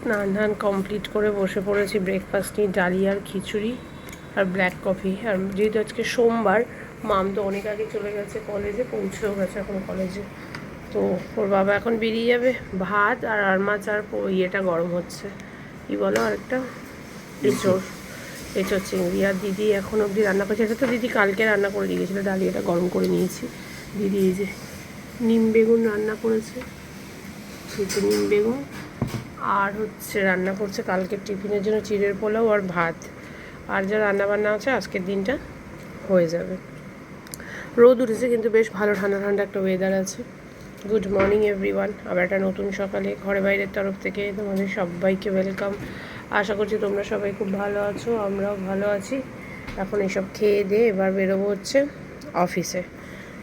স্নান ধান কমপ্লিট করে বসে পড়েছি ব্রেকফাস্ট নিয়ে, ডালিয়া আর খিচুড়ি আর ব্ল্যাক কফি। আর যেহেতু আজকে সোমবার, মাম তো অনেক আগে চলে গেছে কলেজে, পৌঁছেও গেছে এখন কলেজে। তো ওর বাবা এখন বেরিয়ে যাবে। ভাত আর মাছ আর ইয়েটা গরম হচ্ছে, কী বলো আরেকটা, এঁচোড় চিংড়ি। আর দিদি এখন অবধি রান্না করছে। এটা তো দিদি কালকে রান্না করে দিয়ে গেছিলো, ডালিয়াটা গরম করে নিয়েছি। দিদি এই যে নিম বেগুন রান্না করেছে, নিম বেগুন। আর হচ্ছে রান্না করছে কালকের টিফিনের জন্য চিড়ের পোলাও আর ভাত। আর যা রান্নাবান্না আছে আজকের দিনটা হয়ে যাবে। রোদ উঠেছে কিন্তু বেশ ভালো ঠান্ডা ঠান্ডা একটা ওয়েদার আছে। গুড মর্নিং এভরিওয়ান, আবার একটা নতুন সকালে ঘরে বাইরের তরফ থেকে তোমাদের সবাইকে ওয়েলকাম। আশা করছি তোমরা সবাই খুব ভালো আছো, আমরাও ভালো আছি। এখন এসব খেয়ে দিয়ে এবার বেরোবো হচ্ছে অফিসে।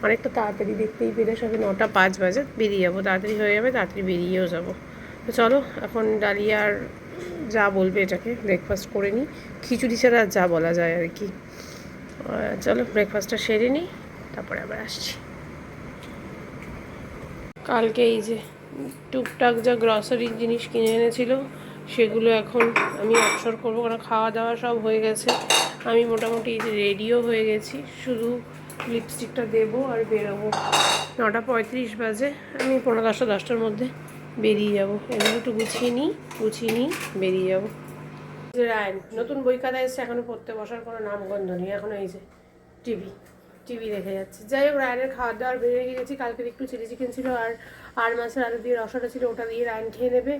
অনেকটা তাড়াতাড়ি, দেখতেই পেলে সবে 9:05 বাজে, বেরিয়ে যাবো, তাড়াতাড়ি হয়ে যাবে, তাড়াতাড়ি বেরিয়েও যাবো। তো চলো এখন ডালিয়া আর যা বলবে এটাকে ব্রেকফাস্ট করে নিই। খিচুড়ি ছাড়া আর যা বলা যায় আর কি। চলো ব্রেকফাস্টটা সেরে নিই, তারপরে আবার আসছি। কালকে এই যে টুকটাক যা গ্রসারির জিনিস কিনে এনেছিল সেগুলো এখন আমি অবসর করবো, কারণ খাওয়া দাওয়া সব হয়ে গেছে। আমি মোটামুটি এই যে রেডিও হয়ে গেছি, শুধু লিপস্টিকটা দেবো আর বেরোবো। 9:35 বাজে, আমি 9:45-10টার মধ্যে বেরিয়ে যাবো। এগুলো একটু গুছিয়ে নিই বেরিয়ে যাবো। রায়ন নতুন বই খাতা এসছে, এখনও পড়তে বসার কোনো নামগন্ধ নেই। এখন এই যে টিভি দেখে যাচ্ছে। যাই হোক, রায়নের খাওয়া দাওয়ার বেরিয়ে গেছি। কালকের একটু চিলি চিকেন ছিল আর মাছের আলু দিয়ে রসাটা ছিল, ওটা দিয়ে রায়ন খেয়ে নেবে।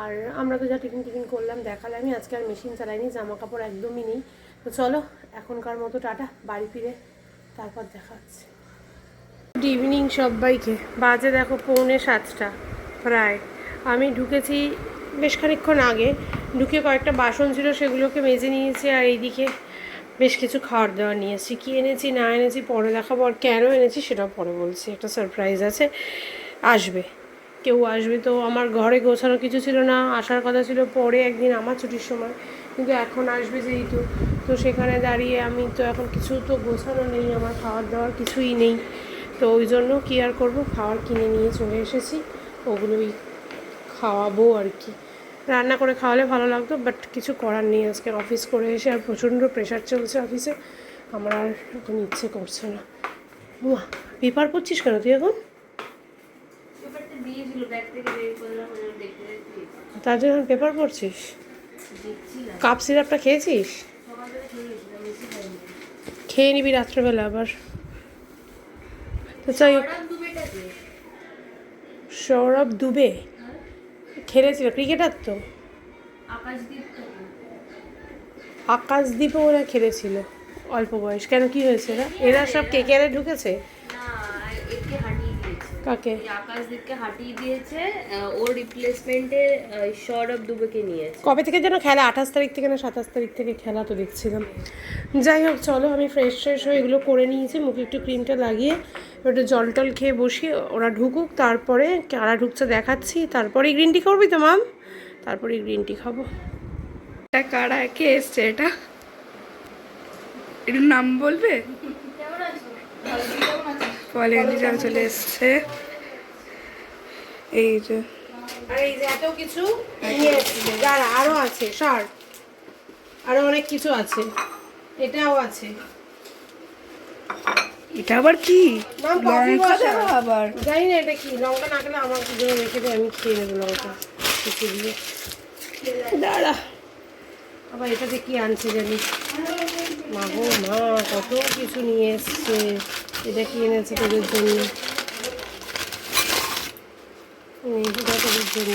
আর আমরা তো যা টিফিন করলাম দেখালে। আমি আজকে আর মেশিন চালাইনি, জামা কাপড় একদমই নেই। তো চলো এখনকার মতো টাটা, বাড়ি ফিরে তারপর দেখা হচ্ছে। গুড ইভিনিং সবাইকে। বাজে দেখো 6:45 প্রায়। আমি ঢুকেছি বেশ খানিকক্ষণ আগে, ঢুকে কয়েকটা বাসন ছিল সেগুলোকে মেজে নিয়েছি। আর এইদিকে বেশ কিছু খাওয়ার দাওয়ার নিয়েছি। কী এনেছি না এনেছি পরে দেখাবো, আর কেন এনেছি সেটাও পরে বলছি। একটা সারপ্রাইজ আছে, কেউ আসবে। তো আমার ঘরে গোছানো কিছু ছিল না, আসার কথা ছিল পরে একদিন আমার ছুটির সময়, কিন্তু এখন আসবে যেহেতু, তো সেখানে দাঁড়িয়ে আমি তো এখন কিছু তো গোছানো নেই, আমার খাওয়ার দাওয়ার কিছুই নেই। তো ওই জন্য কী আর করবো, খাওয়ার কিনে নিয়ে চলে এসেছি, ওগুলোই খাওয়াবো আর কি। রান্না করে খাওয়ালে ভালো লাগতো, বাট কিছু করার নেই। আজকে অফিস করে এসে আর প্রচণ্ড প্রেশার চলছে অফিসে, আমার আর এখন ইচ্ছে করছে না। পেপার পড়ছিস কেন তুই এখন? তার জন্য পেপার পড়ছিস? কাপ সিরাপটা খেয়েছিস? খেয়ে নিবি রাত্রেবেলা আবার। তো চাই সৌরভ দুবে খেলেছিল, ক্রিকেটার তো। আকাশদ্বীপও ওরা খেলেছিল অল্প বয়স। কেন, কি হয়েছে? এরা সব কেকেআরে ঢুকেছে। কাকে? আকাশদীপকে হাঁটিয়ে দিয়েছে, ওর রিপ্লেসমেন্টে সৌরভ দুবেকে নিয়েছে। কবে থেকে যেন খেলা? 28 তারিখ থেকে না 27 তারিখ থেকে খেলা তো দেখছিলাম। যাই হোক চলো, আমি ফ্রেশ হয়ে এগুলো করে নিয়েছি, মুখে একটু ক্রিমটা লাগিয়ে একটু জল টল খেয়ে বসি। ওরা ঢুকুক, তারপরে কারা ঢুকছে দেখাচ্ছি। তারপরে গ্রিন টি করবি তো মাম? তারপরে গ্রিন টি খাবো। এটা কারা, কে এসছে এটা? এটার নাম বলবে? পলিয়ানিরা চলে এসছে। এই যে আর এই যে এত কিছু নিয়ে এসেছে, যারা আরো আছে শার্ট, আরো অনেক কিছু আছে, এটাও আছে। এটা আবার কি? লঙ্কা দেবো আবার? জানি না এটা কি। লঙ্কা না খেলে আমার জন্য রেখে দিয়ে, আমি খেয়ে নেবো লঙ্কা কিছু দিয়ে। দাঁড়া, আবার এটাতে কি আনছে জানি। মা গো মা, কত কিছু নিয়ে এসছে। এটা কি এনেছে তোদের জন্য? তোদের জন্য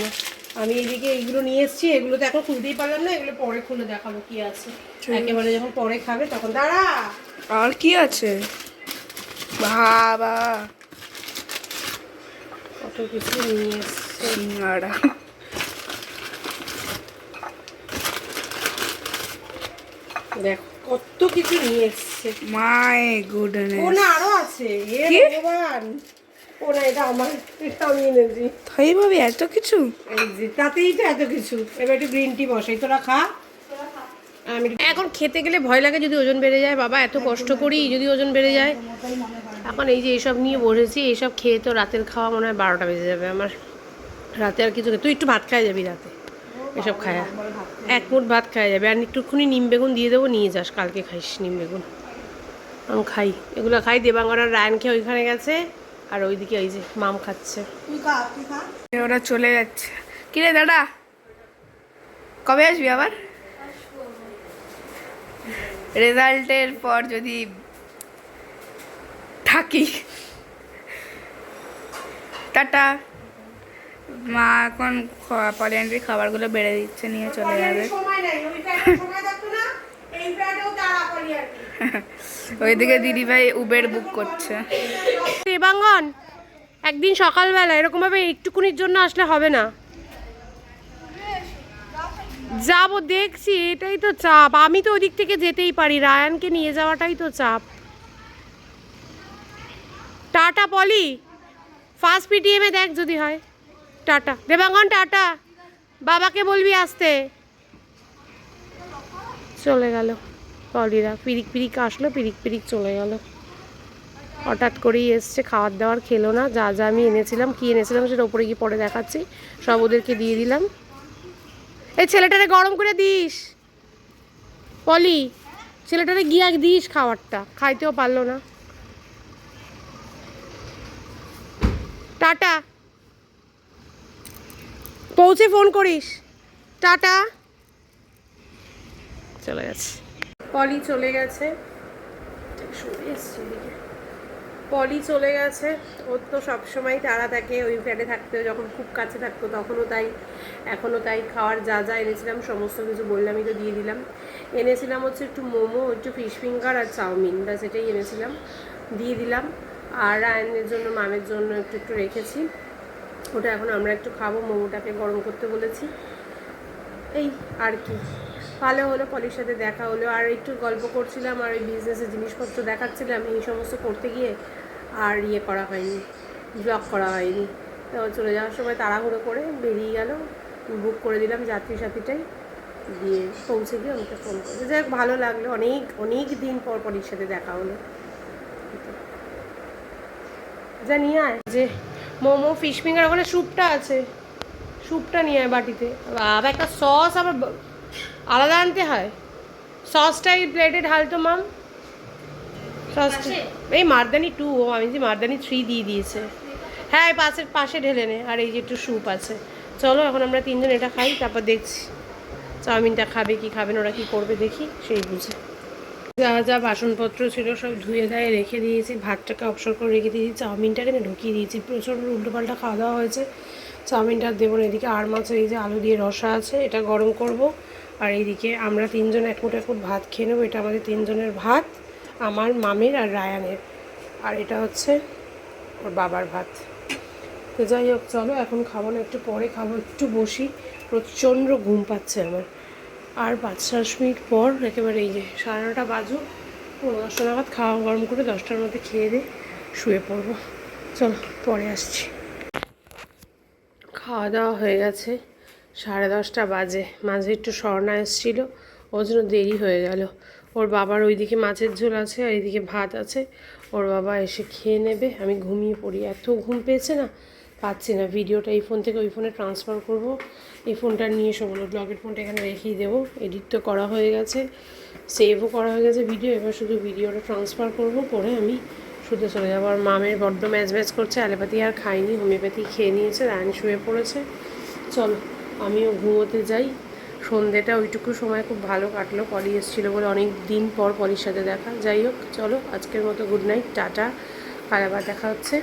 আমি এদিকে এইগুলো নিয়ে এসেছি। এগুলো তো এখন খুলতেই পারলাম না, এগুলো পরে খুলে দেখাবো কি আছে। একেবারে যখন পরে খাবে তখন। দাঁড়া, আর কি আছে বাবা? কত কিছু নিয়ে এসছে। সিঙ্গাড়া। দেখ কত কিছু নিয়ে এসছে। My goodness. ও না আরো আছে। হে ভগবান, ও না এটা আমার, এটা আমি এনেছি। তাই ভাবি এত কিছু? এই যে তাতেই তো এত কিছু। এবার একটু গ্রিন টি বসাই, তোরা খা। আমি এখন খেতে গেলে ভয় লাগে যদি ওজন বেড়ে যায়। বাবা এত কষ্ট করি, যদি ওজন বেড়ে যায়। এখন এই যে এইসব নিয়ে বসেছি, এইসব খেয়ে তো রাতের খাওয়া মনে হয় 12টা বেজে যাবে আমার। রাতে আর কিছু, তুই একটু ভাত খাই যাবি রাতে? এসব খায়া এক মুঠ ভাত খাওয়া যাবে, আর একটুখানি নিম বেগুন দিয়ে দেবো, নিয়ে যাস, কালকে খাইস নিম বেগুন। আমি খাই, এগুলো খাই। দেবাঙ্গন আর রায়ান খেয়ে ওইখানে গেছে, আর ওইদিকে ওই যে মাম খাচ্ছে। ওরা চলে যাচ্ছে। কিরে দাদা, কবে আসবি আবার? রেজাল্টের পর যদি থাকি। টাটা। মা এখন পলিয়ান্ড্রি খাবারগুলো বেড়ে দিচ্ছে, নিয়ে চলে যাবে। ওইদিকে দিদিভাই উবের বুক করছে। দেবাঙ্গন একদিন সকালবেলা এরকমভাবে একটুকুনির জন্য আসলে হবে না। যাবো দেখছি, এটাই তো চাপ। আমি তো ওদিক থেকে যেতেই পারি, রায়ানকে নিয়ে যাওয়াটাই তো চাপ। টাটা পলি, ফার্স্ট পিটিএমে দেখ যদি হয়। Tata Debangan, tata. বাবাকে বলবি আসতে। চলে গেল পলিরা, পিরিক পিরিক আসলো, পিরিক পিরিক চলে গেল। হঠাৎ করেই এসছে, খাওয়ার দাওয়ার খেলো না। যা যা আমি এনেছিলাম, কী এনেছিলাম সেটা ওপরে গিয়ে পরে দেখাচ্ছি, সব ওদেরকে দিয়ে দিলাম। এই ছেলেটারে গরম করে দিস পলি, ছেলেটারে গিয়ে দিস খাবারটা, খাইতেও পারলো না। টাটা, পৌঁছে ফোন করিস। টাটা। চলে গেছে পলি, চলে গেছে। পলি চলে গেছে। ওর তো সবসময় তাড়া থাকে, ওই ফ্ল্যাটে থাকতে, যখন খুব কাছে থাকতো তখনও তাই, এখনও তাই। খাওয়ার যা যা এনেছিলাম সমস্ত কিছু বললামই তো, দিয়ে দিলাম। এনেছিলাম হচ্ছে একটু মোমো, একটু ফিশ ফিঙ্গার আর চাউমিন, ব্যাস এটাই এনেছিলাম, দিয়ে দিলাম। আর রায়নের জন্য, মামের জন্য একটু একটু রেখেছি, ওটা এখন আমরা একটু খাবো। মোমোটাকে গরম করতে বলেছি, এই আর কি। ভালো হলো, পলির সাথে দেখা হলো, আর একটু গল্প করছিলাম, আর ওই বিজনেসের জিনিসপত্র দেখাচ্ছিলাম। এই সমস্ত করতে গিয়ে আর ইয়ে করা হয়নি, ব্লগ করা হয়নি। তো চলে যাওয়ার সময় তাড়াহুড়ো করে বেরিয়ে গেল, বুক করে দিলাম যাত্রী সাথীটাই, দিয়ে পৌঁছে গিয়ে আমাকে ফোন করবে। যাই হোক, ভালো লাগলো, অনেক অনেক দিন পর পলির সাথে দেখা হলো। যা নিয়ে আয়, যে মোমো ফিশ ফিঙ্গার, ওখানে স্যুপটা আছে, স্যুপটা নিয়ে আয় বাটিতে। বাবা, একটা সস আবার আলাদা আনতে হয়। সসটা এই প্লেটে ঢালতো মাম, সসটা এই মারদানি 2, ও আমি যে মারদানি 3 দিয়ে দিয়েছে। হ্যাঁ, এই পাশে ঢেলে নে। আর এই যে একটু স্যুপ আছে। চলো এখন আমরা তিনজন এটা খাই, তারপর দেখছি চাউমিনটা খাবে কি খাবে না, ওরা কী করবে দেখি, সেই বুঝে। যা যা বাসনপত্র ছিল সব ধুয়ে ধায়ে রেখে দিয়েছি, ভাতটাকে অবসর করে রেখে দিয়েছি, চাউমিনটাকে না ঢুকিয়ে দিয়েছি। প্রচণ্ড উল্টোপাল্টা খাওয়া দাওয়া হয়েছে, চাউমিনটা দেবো না। এদিকে আর মাছের এই যে আলু দিয়ে রসা আছে, এটা গরম করব। আর এইদিকে আমরা তিনজন এক মুঠ ভাত খেয়ে নেবো। এটা আমাদের তিনজনের ভাত, আমার, মামের আর রায়ানের। আর এটা হচ্ছে ওর বাবার ভাত। তো যাই হোক, চলো এখন খাবো না, একটু পরে খাবো, একটু বসি। প্রচণ্ড ঘুম পাচ্ছে আমার। আর 5-7 মিনিট পর একেবারে এই যে 9:30 বাজুক, 10টা নাগাদ খাওয়া গরম করে 10টার মধ্যে খেয়ে দিয়ে শুয়ে পড়বো। চলো পরে আসছি। খাওয়া দাওয়া হয়ে গেছে, 10:30 বাজে। মাঝে একটু স্বর্ণা এসেছিলো, ওর জন্য দেরি হয়ে গেল। ওর বাবার ওইদিকে মাছের ঝোল আছে, আর এইদিকে ভাত আছে, ওর বাবা এসে খেয়ে নেবে। আমি ঘুমিয়ে পড়ি, এত ঘুম পেয়েছে না, পাচ্ছি না। ভিডিওটা এই ফোন থেকে ওই ফোনে ট্রান্সফার করব। এই ফোনটা নিয়ে শোবো, ব্লগের ফোনটা এখানে রেখেই দেবো। এডিট তো করা হয়ে গেছে, সেভও করা হয়ে গেছে ভিডিও। এবার শুধু ভিডিওটা ট্রান্সফার করব, করে আমি শুতে চলে যাবো। আর মামের বড্ড ম্যাচ করছে, অ্যালোপ্যাথি আর খাইনি, হোমিওপ্যাথি খেয়ে নিয়েছে, রায়ন শুয়ে পড়েছে। চলো আমিও ঘুমোতে যাই। সন্ধ্যেটা ওইটুকু সময় খুব ভালো কাটলো, পলি এসেছিলো বলে, অনেক দিন পর পলির সাথে দেখা। যাই হোক, চলো আজকের মতো গুড নাইট, টাটা, কাল আবার দেখা হচ্ছে।